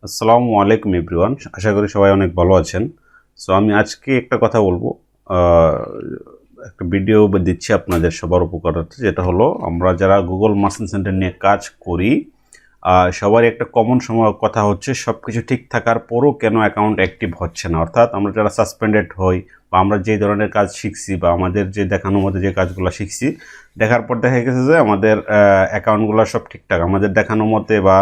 আসসালামু আলাইকুম এভরিওয়ান, আশা করি সবাই অনেক ভালো আছেন। সো আমি আজকে একটা কথা বলবো, একটা ভিডিও দিচ্ছি আপনাদের সবার উপকারার্থে, যেটা হলো আমরা যারা গুগল মার্চেন্ট সেন্টার নিয়ে কাজ করি সবারই একটা কমন সময় কথা হচ্ছে সব কিছু ঠিক থাকার পরও কেন অ্যাকাউন্ট অ্যাক্টিভ হচ্ছে না। অর্থাৎ আমরা যারা সাসপেন্ডেড হই বা আমরা যে ধরনের কাজ শিখছি বা আমাদের যে দেখানোর মধ্যে যে কাজগুলো শিখছি, দেখার পর দেখা গেছে যে আমাদের অ্যাকাউন্টগুলো সব ঠিকঠাক আমাদের দেখানো মতে বা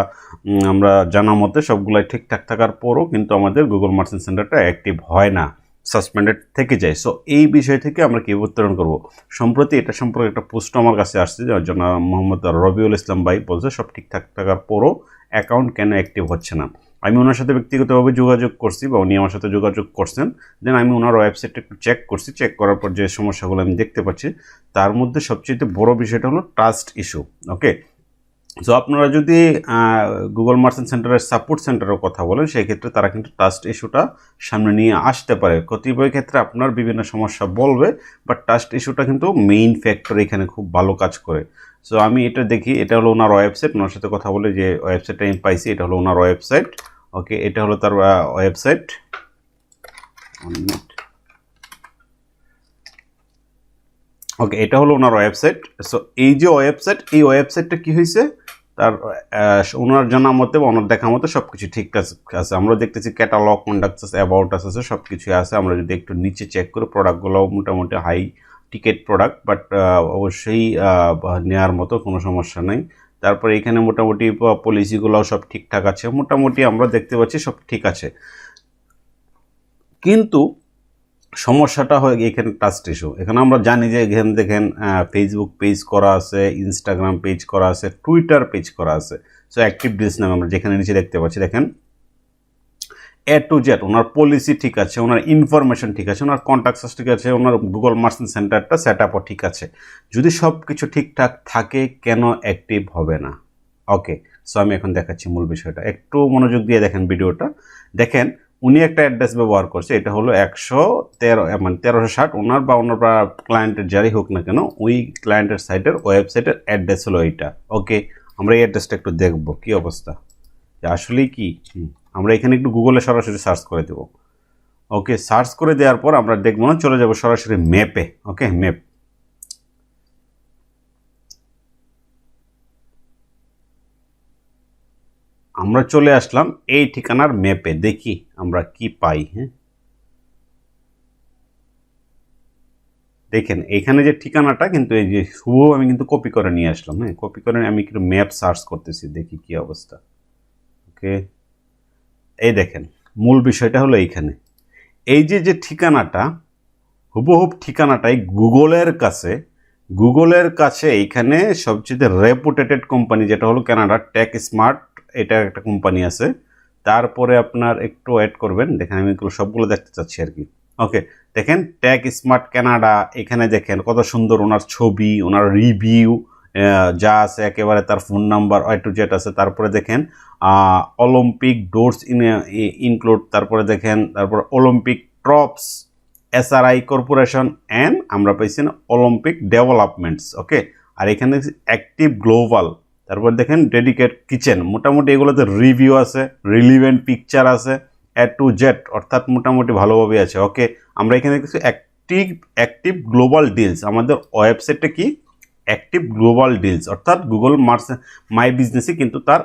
আমরা জানা মতে সবগুলাই ঠিকঠাক থাকার পরও কিন্তু আমাদের গুগল মার্চেন্ট সেন্টারটা অ্যাক্টিভ হয় না, সাসপেন্ডেড থেকে যায়। সো এই বিষয় থেকে আমরা কী উত্তরণ করব। সম্প্রতি এটা সম্পর্কে একটা পোস্ট আমার কাছে আসছে, যার জন্য মোহাম্মদ রবিউল ইসলাম ভাই বলছে সব ঠিকঠাক থাকার পরও অ্যাকাউন্ট কেন অ্যাক্টিভ হচ্ছে না। আমি ওনার সাথে ব্যক্তিগতভাবে যোগাযোগ করছি বা উনি আমার সাথে যোগাযোগ করছেন। দেন আমি ওনার ওয়েবসাইটটা একটু চেক করছি, চেক করার পর যে সমস্যাগুলো আমি দেখতে পাচ্ছি তার মধ্যে সবচেয়ে বড় বিষয়টা হলো ট্রাস্ট ইস্যু। ওকে, সো আপনারা যদি গুগল মার্চেন্ট সেন্টারের সাপোর্ট সেন্টারের কথা বলেন, সেই ক্ষেত্রে তারা কিন্তু ট্রাস্ট ইস্যুটা সামনে নিয়ে আসতে পারে। কতিপয় ক্ষেত্রে আপনার বিভিন্ন সমস্যা বলবে, বাট ট্রাস্ট ইস্যুটা কিন্তু মেইন ফ্যাক্টর, এখানে খুব ভালো কাজ করে। সো আমি এটা দেখি, এটা হলো ওনার ওয়েবসাইট। ওনার সাথে কথা বলে যে ওয়েবসাইটটা আমি পাইছি, এটা হলো ওনার ওয়েবসাইট। ওকে, এটা হলো তার ওয়েবসাইট। ওকে, এটা হলো ওনার ওয়েবসাইট। সো এই যে ওয়েবসাইট, এই ওয়েবসাইটটা কি হয়েছে, তার ওনার জানা মতে বা ওনার দেখা মতে সব কিছু ঠিক আছে। আমরা দেখতেছি ক্যাটালগ, কন্ডাক্টস আছে, অ্যাবাউট আছে, সব কিছুই আছে। আমরা যদি একটু নিচে চেক করি, প্রোডাক্টগুলো মোটামুটি হাই টিকেট প্রোডাক্ট, বাট অবশ্যই নেওয়ার মতো কোনো সমস্যা নেই। তারপরে এখানে মোটামুটি পলিসিগুলোও সব ঠিকঠাক আছে, মোটামুটি আমরা দেখতে পাচ্ছি সব ঠিক আছে। কিন্তু সমস্যাটা হয় এখানে ট্রাস্ট ইস্যু। এখানে আমরা জানি যে এখানে দেখেন ফেসবুক পেজ করা আছে, ইনস্টাগ্রাম পেজ করা আছে, টুইটার পেজ করা আছে। সো অ্যাক্টিভ ডিলস নামে আমরা যেখানে নিচে দেখতে পাচ্ছি, দেখেন এ টু জেড ওনার পলিসি ঠিক আছে, ওনার ইনফরমেশন ঠিক আছে, ওনার কন্ট্যাক্টস ঠিক আছে, ওনার গুগল মার্চেন্ট সেন্টারটা সেট আপও ঠিক আছে। যদি সব কিছু ঠিকঠাক থাকে কেন অ্যাক্টিভ হবে না? ওকে, সো আমি এখন দেখাচ্ছি মূল বিষয়টা, একটু মনোযোগ দিয়ে দেখেন ভিডিওটা। দেখেন উনি একটা অ্যাড্রেস ব্যবহার করছে, এটা হলো 113 মানে 1360। ওনার বা ওনার ক্লায়েন্টের যারই হোক না কেন, ওই ক্লায়েন্টের সাইটের ওয়েবসাইটের অ্যাড্রেস হলো এইটা। ওকে, আমরা এই অ্যাড্রেসটা একটু দেখবো কি অবস্থা, যে আসলেই কি। আমরা এখানে একটু গুগলে সরাসরি সার্চ করে দেবো। ওকে, সার্চ করে দেওয়ার পর আমরা দেখবো না, চলে যাবো সরাসরি ম্যাপে। ওকে, ম্যাপ। আমরা চলে আসলাম এই ঠিকানার ম্যাপে, দেখি আমরা কি পাই। হ্যাঁ, দেখেন এখানে যে ঠিকানাটা কিন্তু এই যে শুভ, আমি কিন্তু কপি করে নিয়ে আসলাম। হ্যাঁ, কপি করে আমি কিন্তু ম্যাপ সার্চ করতেছি, দেখি কি অবস্থা। ওকে, এই দেখেন মূল বিষয়টা হলো এইখানে এই যে যে ঠিকানাটা, হুবহুব ঠিকানাটাই গুগলের কাছে এইখানে সবচেয়ে রেপুটেটেড কোম্পানি যেটা হলো কানাডার টেক স্মার্ট, এটা একটা কোম্পানি আছে। তারপরে আপনার একটু ওয়েট করবেন, দেখেন আমি এগুলো সবগুলো দেখতে চাচ্ছি আর কি। ওকে, দেখেন টেক স্মার্ট কানাডা, এখানে দেখেন কত সুন্দর ওনার ছবি, ওনার রিভিউ যা আছে একেবারে, তার phone number A to Z আছে। তারপরে দেখেন অলিম্পিক ডোরস ইনক্লুড, তারপরে দেখেন তারপর Olympic troops, SRI corporation and আমরা পাইছি না অলিম্পিক ডেভেলপমেন্টস। ওকে, আর এখানে অ্যাক্টিভ গ্লোবাল, তারপর দেখেন ডেডিকেট কিচেন, মোটামুটি এগুলোতে রিভিউ আছে, রিলিভেন্ট পিকচার আছে, এ টু জেড, অর্থাৎ মোটামুটি ভালোভাবে আছে। ওকে, আমরা এখানে কিছু অ্যাক্টিভ গ্লোবাল ডিলস, আমাদের ওয়েবসাইটে কি অ্যাক্টিভ গ্লোবাল ডিলস, অর্থাৎ গুগল মাই বিজনেসে কিন্তু তার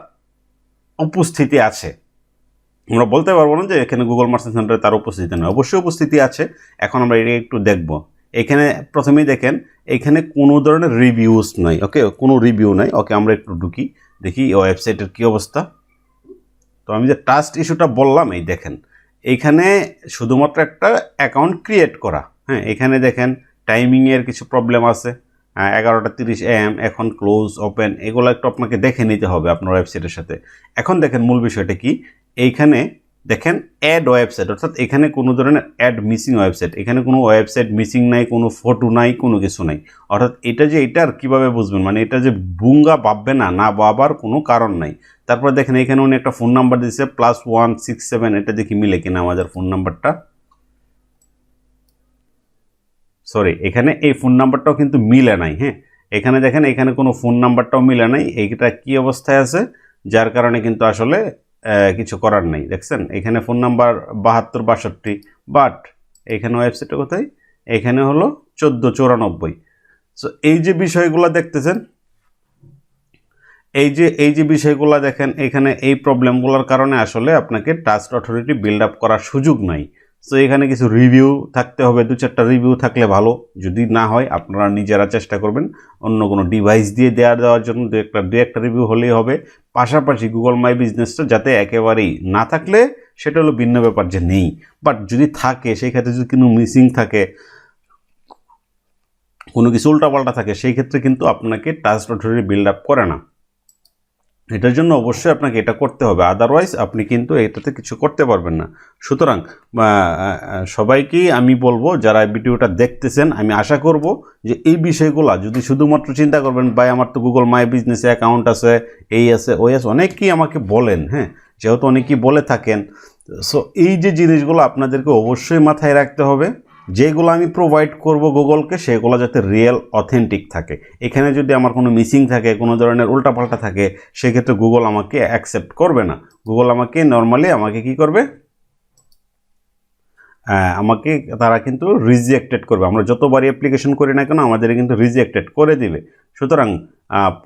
উপস্থিতি আছে। আমরা বলতে পারবো না যে এখানে গুগল মার্চেন্ট সেন্টারে তার উপস্থিতি নেই, অবশ্যই উপস্থিতি আছে। এখন আমরা এটা একটু দেখব। এখানে প্রথমেই দেখেন এখানে কোনো ধরনের রিভিউস নাই। ওকে, কোনো রিভিউ নাই। ওকে, আমরা একটু ঢুকি, দেখি ওয়েবসাইটের কী অবস্থা। তো আমি যে ট্রাস্ট ইস্যুটা বললাম, এই দেখেন এইখানে শুধুমাত্র একটা অ্যাকাউন্ট ক্রিয়েট করা। হ্যাঁ, এখানে দেখেন টাইমিংয়ের কিছু প্রবলেম আছে, 11:30 AM, এখন ক্লোজ ওপেন, এগুলো একটু আপনাকে দেখে নিতে হবে আপনার ওয়েবসাইটের সাথে। এখন দেখেন মূল বিষয়টা কি, এইখানে দেখেন অ্যাড ওয়েবসাইট, অর্থাৎ এখানে কোনো ধরনের অ্যাড মিসিং ওয়েবসাইট, এখানে কোনো ওয়েবসাইট মিসিং নাই, কোনো ফটো নাই, কোনো কিছু নাই। অর্থাৎ এটা যে এটার কীভাবে বুঝবেন, মানে এটা যে বুঙ্গা ভাববে না, না ভাবার কোনো কারণ নাই। তারপরে দেখেন এখানে উনি একটা ফোন নাম্বার দিয়েছে +167, এটা দেখি মিলে কিনা আমাদের ফোন নাম্বারটা। সরি, এখানে এই ফোন নাম্বারটাও কিন্তু মিলে নাই। হ্যাঁ, এখানে দেখেন এখানে কোনো ফোন নাম্বারটাও মিলে নাই, এইটা কি অবস্থায় আছে, যার কারণে কিন্তু আসলে কিছু করার নেই। দেখছেন এখানে ফোন নাম্বার 7262, বাট এখানে ওয়েবসাইটটা কোথায়, এখানে হলো 1494। সো এই যে বিষয়গুলো দেখতেছেন, এই যে বিষয়গুলো দেখেন, এখানে এই প্রবলেমগুলোর কারণে আসলে আপনাকে ট্রাস্ট অথরিটি বিল্ড আপ করার সুযোগ নাই। সো এখানে কিছু রিভিউ থাকতে হবে, 2-4টা রিভিউ থাকলে ভালো। যদি না হয় আপনারা নিজেরা চেষ্টা করবেন অন্য কোনো ডিভাইস দিয়ে দেওয়ার জন্য, দু একটা রিভিউ হলেই হবে। পাশাপাশি গুগল মাই বিজনেসটা যাতে একেবারেই না থাকলে সেটা হলো ভিন্ন ব্যাপার যে নেই, বাট যদি থাকে সেই ক্ষেত্রে যদি কোনো মিসিং থাকে, কোনো কিছু উল্টাপাল্টা থাকে, সেই ক্ষেত্রে কিন্তু আপনাকে ট্রাস্ট অথরিটি বিল্ড আপ করে না। এটার জন্য অবশ্যই আপনাকে এটা করতে হবে, আদারওয়াইজ আপনি কিন্তু এটাতে কিছু করতে পারবেন না। সুতরাং সবাইকেই আমি বলবো যারা ভিডিওটা দেখতেছেন, আমি আশা করব যে এই বিষয়গুলো যদি শুধুমাত্র চিন্তা করবেন, ভাই আমার তো গুগল মাই বিজনেসে অ্যাকাউন্ট আছে, এই আছে ওই আছে, অনেকেই আমাকে বলেন, হ্যাঁ, যেহেতু অনেকেই বলে থাকেন। সো এই যে জিনিসগুলো আপনাদেরকে অবশ্যই মাথায় রাখতে হবে, যেগুলো আমি প্রোভাইড করব গুগলকে সেগুলো যাতে রিয়েল অথেন্টিক থাকে। এখানে যদি আমার কোনো মিসিং থাকে, কোনো ধরনের উল্টাপাল্টা থাকে, সেক্ষেত্রে গুগল আমাকে অ্যাকসেপ্ট করবে না। গুগল আমাকে নর্মালি আমাকে কি করবে, আমাকে তারা কিন্তু রিজেক্টেড করবে। আমরা যতবারই অ্যাপ্লিকেশন করি না কেন আমাদের কিন্তু রিজেক্টেড করে দিবে। সুতরাং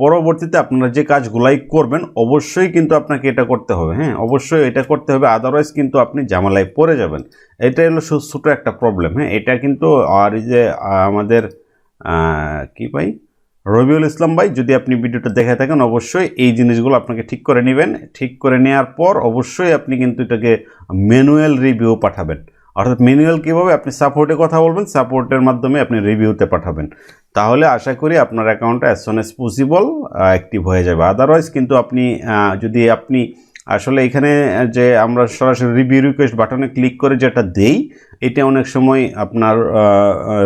পরবর্তীতে আপনারা যে কাজগুলাই করবেন অবশ্যই কিন্তু আপনাকে এটা করতে হবে, হ্যাঁ, অবশ্যই এটা করতে হবে, আদারওয়াইজ কিন্তু আপনি ঝামেলায় পড়ে যাবেন। এটাই হলো ছোটো একটা প্রবলেম, হ্যাঁ। এটা কিন্তু আর এই যে আমাদের কি ভাই রবিউল ইসলাম ভাই, যদি আপনি ভিডিওটা দেখে থাকেন অবশ্যই এই জিনিসগুলো আপনাকে ঠিক করে নেবেন। ঠিক করে নেওয়ার পর অবশ্যই আপনি কিন্তু এটাকে ম্যানুয়াল রিভিউ পাঠাবেন। অর্থাৎ ম্যানুয়াল কীভাবে, আপনি সাপোর্টে কথা বলবেন, সাপোর্টের মাধ্যমে আপনি রিভিউতে পাঠাবেন। তাহলে আশা করি আপনার অ্যাকাউন্টটা as soon as possible active হয়ে যাবে। আদারওয়াইজ কিন্তু আপনি যদি আপনি আসলে এখানে যে আমরা সরাসরি রিভিউ রিকোয়েস্ট বাটনে ক্লিক করে যেটা দেই, এটা অনেক সময় আপনার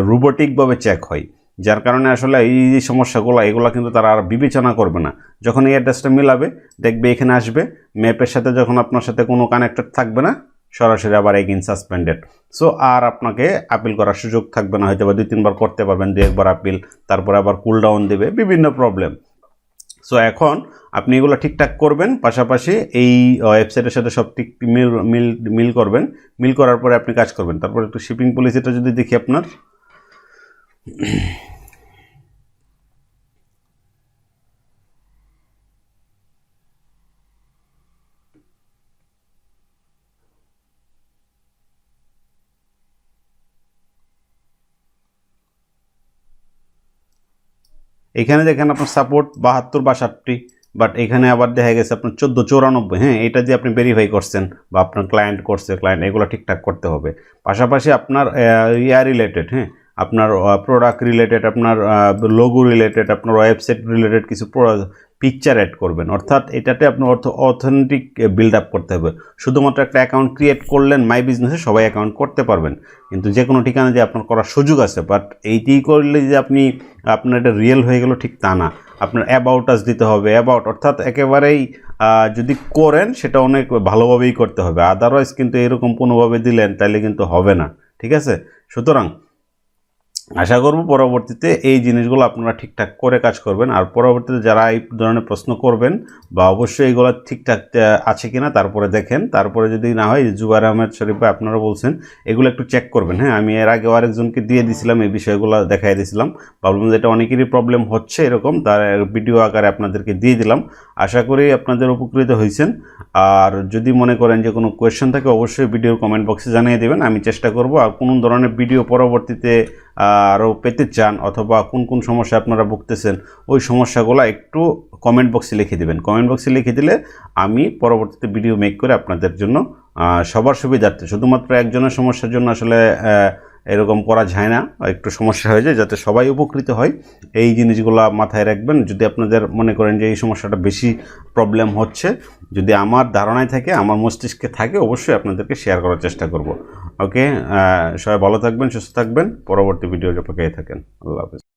রোবোটিকভাবে চেক হয়, যার কারণে আসলে এই যে সমস্যাগুলো এগুলো কিন্তু তারা আর বিবেচনা করবে না। যখন এই অ্যাড্রেসটা মিলাবে দেখবে এখানে আসবে, ম্যাপের সাথে যখন আপনার সাথে কোনো কানেক্টেড থাকবে না, সরাসরি আবার এগেইন সাসপেন্ডেড। সো আর আপনাকে আপিল করার সুযোগ থাকবে না, হয়তো বা 2-3 বার করতে পারবেন, 2-1 বার আপিল, তারপরে আবার কুল ডাউন দেবে, বিভিন্ন প্রবলেম। সো এখন আপনি এগুলো ঠিকঠাক করবেন, পাশাপাশি এই ওয়েবসাইটের সাথে সব ঠিক মিল করবেন। মিল করার পরে আপনি কাজ করবেন। তারপর একটু শিপিং পলিসিটা যদি দেখি আপনার, এখানে দেখেন আপনার সাপোর্ট 72 বা 60, বাট এখানে আবার দেখা গেছে আপনার 1494, হ্যাঁ, এটা দিয়ে আপনি ভেরিফাই করছেন বা আপনার ক্লায়েন্ট করছে, ক্লায়েন্ট এগুলো ঠিকঠাক করতে হবে। পাশাপাশি আপনার ইয়া রিলেটেড, হ্যাঁ, আপনার প্রোডাক্ট রিলেটেড, আপনার লোগো রিলেটেড, আপনার ওয়েবসাইট রিলেটেড কিছু পিকচার অ্যাড করবেন। অর্থাৎ এটাতে আপনার অথেন্টিক বিল্ড আপ করতে হবে। শুধুমাত্র একটা অ্যাকাউন্ট ক্রিয়েট করলেন মাই বিজনেসে, সবাই অ্যাকাউন্ট করতে পারবেন, কিন্তু যে কোনো ঠিকানা দিয়ে আপনার করার সুযোগ আছে। বাট এইটি করলে যে আপনার এটা রিয়েল হয়ে গেল ঠিক তা না। আপনার অ্যাবাউট আস দিতে হবে, অ্যাবাউট অর্থাৎ একেবারেই যদি করেন সেটা অনেক ভালোভাবেই করতে হবে, আদারওয়াইজ কিন্তু এরকম কোনোভাবে দিলেন তাহলে কিন্তু হবে না, ঠিক আছে। সুতরাং আশা করব পরবর্তীতে এই জিনিসগুলো আপনারা ঠিকঠাক করে কাজ করবেন। আর পরবর্তীতে যারা এই ধরনের প্রশ্ন করবেন বা অবশ্যই এগুলো ঠিকঠাক আছে কিনা তারপরে দেখেন, তারপরে যদি না হয় জুবাইর আহমেদ শরীফ ভাই আপনারা বলছেন এগুলো একটু চেক করবেন, হ্যাঁ। আমি এর আগেও আরেকজনকে দিয়ে দিয়েছিলাম, এই বিষয়গুলো দেখাই দিয়েছিলাম, ভাবলাম যে এটা অনেকেরই প্রবলেম হচ্ছে এরকম, তার ভিডিও আকারে আপনাদেরকে দিয়ে দিলাম। আশা করি আপনাদের উপকৃত হয়েছেন। আর যদি মনে করেন যে কোনো কোয়েশ্চেন থাকে অবশ্যই ভিডিওর কমেন্ট বক্সে জানিয়ে দেবেন, আমি চেষ্টা করব। আর কোনো ধরনের ভিডিও পরবর্তীতে আরও পেতে চান অথবা কোন কোন সমস্যা আপনারা ভুগতেছেন ওই সমস্যাগুলো একটু কমেন্ট বক্সে লিখে দেবেন। কমেন্ট বক্সে লিখে দিলে আমি পরবর্তীতে ভিডিও মেক করে আপনাদের জন্য সবার সুবিধার্থে, শুধুমাত্র একজনের সমস্যার জন্য আসলে এরকম করা যায় না, একটু সমস্যা হয়ে যায়, যাতে সবাই উপকৃত হয় এই জিনিসগুলো মাথায় রাখবেন। যদি আপনাদের মনে করেন যে এই সমস্যাটা বেশি প্রবলেম হচ্ছে, যদি আমার ধারণায় থাকে, আমার মস্তিষ্কে থাকে, অবশ্যই আপনাদেরকে শেয়ার করার চেষ্টা করব। ওকে, সবাই ভালো থাকবেন, সুস্থ থাকবেন, পরবর্তী ভিডিওর অপেক্ষায় থাকেন। আল্লাহ হাফেজ।